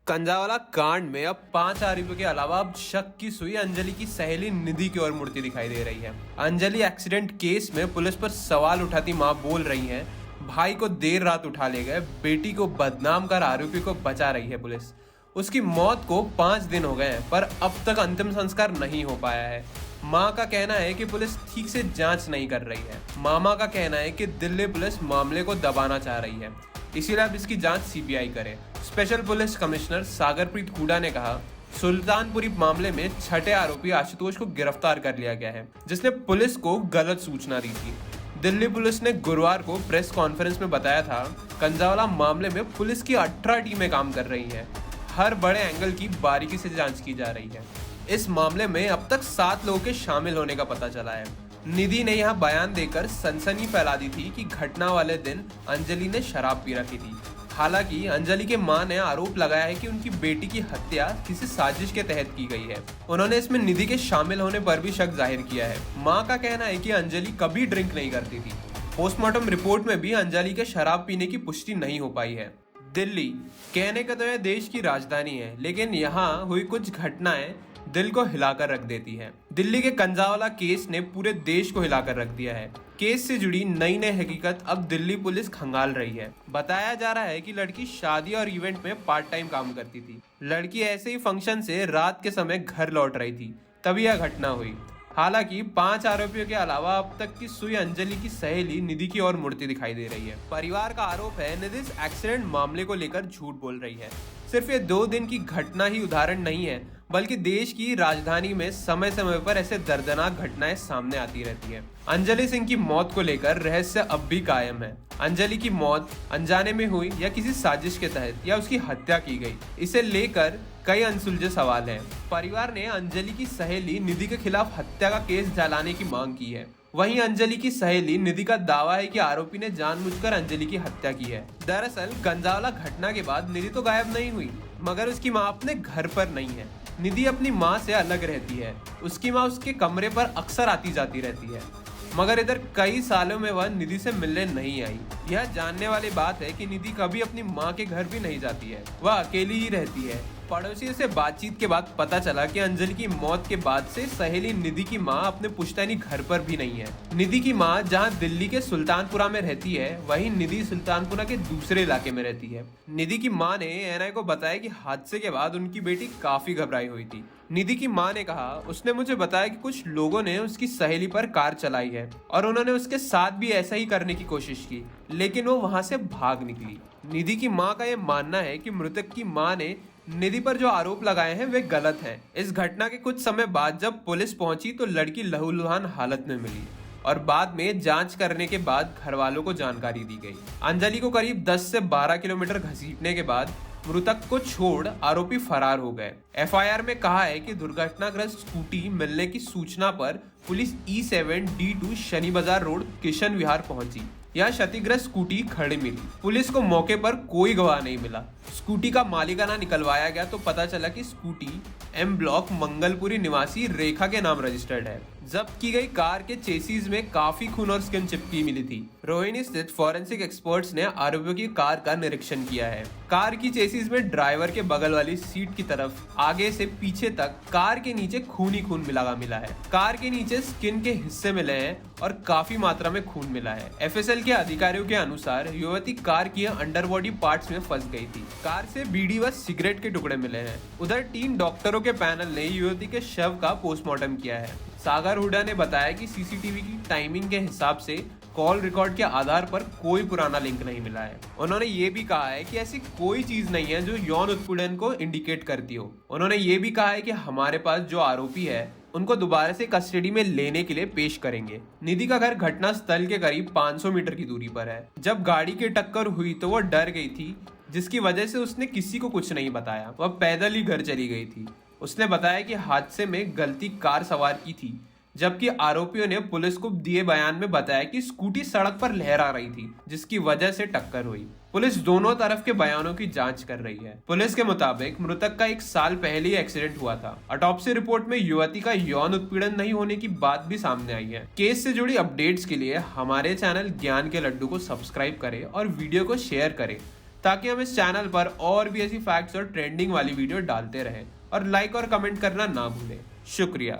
कंजावाला कांड में अब 5 आरोपियों के अलावा अब शक की सुई अंजलि की सहेली निधि की ओर मुड़ती दिखाई दे रही है। अंजलि एक्सीडेंट केस में पुलिस पर सवाल उठाती मां बोल रही है, भाई को देर रात उठा ले गए, बेटी को बदनाम कर आरोपी को बचा रही है पुलिस। उसकी मौत को 5 दिन हो गए हैं पर अब तक अंतिम संस्कार नहीं हो पाया है। मां का कहना है कि पुलिस ठीक से जांच नहीं कर रही है। मामा का कहना है कि दिल्ली पुलिस मामले को दबाना चाह रही है, इसीलिए अब इसकी जांच सीबीआई करे। Special police commissioner Sagarpreet Hooda ने कहा, सुल्तानपुरी मामले में छठे आरोपी आशुतोष को गिरफ्तार कर लिया गया है, जिसने पुलिस को गलत सूचना दी थी। दिल्ली पुलिस ने गुरुवार को प्रेस कॉन्फ्रेंस में बताया था, कंजावाला मामले में पुलिस की 18 टीमें काम कर रही हैं। हर बड़े एंगल की बारीकी से जांच की जा रही है। इस मामले में अब तक 7 लोगों के शामिल होने का पता चला है। निधि ने यहां बयान देकर सनसनी फैला दी थी कि घटना वाले दिन अंजलि ने शराब पी रखी थी। हालांकि अंजलि के मां ने आरोप लगाया है कि उनकी बेटी की हत्या किसी साजिश के तहत की गई है। उन्होंने इसमें निधि के शामिल होने पर भी शक जाहिर किया है। मां का कहना है कि अंजलि कभी ड्रिंक नहीं करती थी। पोस्टमार्टम रिपोर्ट में भी अंजलि के शराब पीने की पुष्टि नहीं हो पाई है। दिल्ली कहने का तो यह देश की राजधानी है, लेकिन यहाँ हुई कुछ घटनाएं दिल को हिलाकर रख देती है। दिल्ली के कंजावाला केस ने पूरे देश को हिलाकर रख दिया है। केस से जुड़ी नई नई हकीकत अब दिल्ली पुलिस खंगाल रही है। बताया जा रहा है कि लड़की शादी और इवेंट में पार्ट टाइम काम करती थी। लड़की ऐसे ही फंक्शन से रात के समय घर लौट रही थी, तभी यह घटना हुई। हालांकि 5 आरोपियों के अलावा अब तक की सुई अंजलि की सहेली निधि की ओर मुड़ती दिखाई दे रही है। परिवार का आरोप है, निधि इस एक्सीडेंट मामले को लेकर झूठ बोल रही है। सिर्फ ये 2 दिन की घटना ही उदाहरण नहीं है, बल्कि देश की राजधानी में समय समय पर ऐसे दर्दनाक घटनाएं सामने आती रहती है। अंजलि सिंह की मौत को लेकर रहस्य अब भी कायम है। अंजलि की मौत अनजाने में हुई या किसी साजिश के तहत या उसकी हत्या की गई, इसे लेकर कई अनसुलझे सवाल हैं। परिवार ने अंजलि की सहेली निधि के खिलाफ हत्या का केस चलाने की मांग की है। वहीं अंजलि की सहेली निधि का दावा है कि आरोपी ने जानबूझकर अंजलि की हत्या की है। दरअसल कंजावाला घटना के बाद निधि तो गायब नहीं हुई, मगर उसकी मां अपने घर पर नहीं है। निधि अपनी मां से अलग रहती है। उसकी मां उसके कमरे पर अक्सर आती जाती रहती है, मगर इधर कई सालों में वह निधि से मिलने नहीं आई। यह जानने वाली बात है कि निधि कभी अपनी मां के घर भी नहीं जाती है, वह अकेली ही रहती है। पड़ोसियों से बातचीत के बाद पता चला कि अंजलि की मौत के बाद से सहेली निधि की मां अपने पुश्तैनी घर पर भी नहीं है। निधि की मां जहां दिल्ली के सुल्तानपुरा में रहती है, वहीं निधि सुल्तानपुरा के दूसरे इलाके में रहती है। निधि की मां ने एएनआई को बताया कि हादसे के बाद उनकी बेटी काफी घबराई हुई थी। निधि की मां ने कहा, उसने मुझे बताया कि कुछ लोगों ने उसकी सहेली पर कार चलाई है और उन्होंने उसके साथ भी ऐसा ही करने की कोशिश की, लेकिन वो वहां से भाग निकली। निधि की मां का यह मानना है कि मृतक की मां ने निधि पर जो आरोप लगाए हैं वे गलत हैं। इस घटना के कुछ समय बाद जब पुलिस पहुंची तो लड़की लहूलुहान हालत में मिली और बाद में जांच करने के बाद घर वालों को जानकारी दी गई। अंजलि को करीब 10 से 12 किलोमीटर घसीटने के बाद मृतक को छोड़ आरोपी फरार हो गए। एफआईआर में कहा है कि दुर्घटनाग्रस्त स्कूटी मिलने की सूचना पर पुलिस E7 D2 शनि बाजार रोड किशन विहार पहुंची। यहाँ क्षतिग्रस्त स्कूटी खड़ी मिली। पुलिस को मौके पर कोई गवाह नहीं मिला। स्कूटी का मालिकाना निकलवाया गया तो पता चला कि स्कूटी M ब्लॉक मंगलपुरी निवासी रेखा के नाम रजिस्टर्ड है। जब्त की गई कार के चेसीज में काफी खून और स्किन चिपकी मिली थी। रोहिणी स्थित फॉरेंसिक एक्सपर्ट्स ने आरोपियों की कार का निरीक्षण किया है। कार की चेसीज में ड्राइवर के बगल वाली सीट की तरफ आगे से पीछे तक कार के नीचे खून ही खून मिला है। कार के नीचे स्किन के हिस्से मिले हैं और काफी मात्रा में खून मिला है। एफएसएल के अधिकारियों के अनुसार युवती कार की अंडरबॉडी पार्ट्स में फंस गई थी। कार से बीड़ी व सिगरेट के टुकड़े मिले हैं। उधर 3 डॉक्टरों के पैनल ने युवती के शव का पोस्टमार्टम किया है। सागर हुडा ने बताया कि सीसीटीवी की टाइमिंग के हिसाब से कॉल रिकॉर्ड के आधार पर कोई पुराना लिंक नहीं मिला है। उन्होंने ये भी कहा है कि ऐसी कोई चीज नहीं है जो यौन उत्पीड़न को इंडिकेट करती हो। उन्होंने ये भी कहा है कि हमारे पास जो आरोपी है उनको दोबारा से कस्टडी में लेने के लिए पेश करेंगे। निधि का घर घटना स्थल के करीब 500 मीटर की दूरी पर है। जब गाड़ी की टक्कर हुई तो वो डर गई थी, जिसकी वजह से उसने किसी को कुछ नहीं बताया। वह पैदल ही घर चली गई थी। उसने बताया कि हादसे में गलती कार सवार की थी, जबकि आरोपियों ने पुलिस को दिए बयान में बताया कि स्कूटी सड़क पर लहरा रही थी, जिसकी वजह से टक्कर हुई। पुलिस दोनों तरफ के बयानों की जांच कर रही है। पुलिस के मुताबिक मृतक का 1 साल पहले ही एक्सीडेंट हुआ था। ऑटोप्सी रिपोर्ट में युवती का यौन उत्पीड़न नहीं होने की बात भी सामने आई है। केस से जुड़ी अपडेट्स के लिए हमारे चैनल ज्ञान के लड्डू को सब्सक्राइब करें और वीडियो को शेयर करें ताकि हम इस चैनल पर और भी ऐसी फैक्ट्स और ट्रेंडिंग वाली वीडियो डालते रहें। और लाइक और कमेंट करना ना भूलें। शुक्रिया।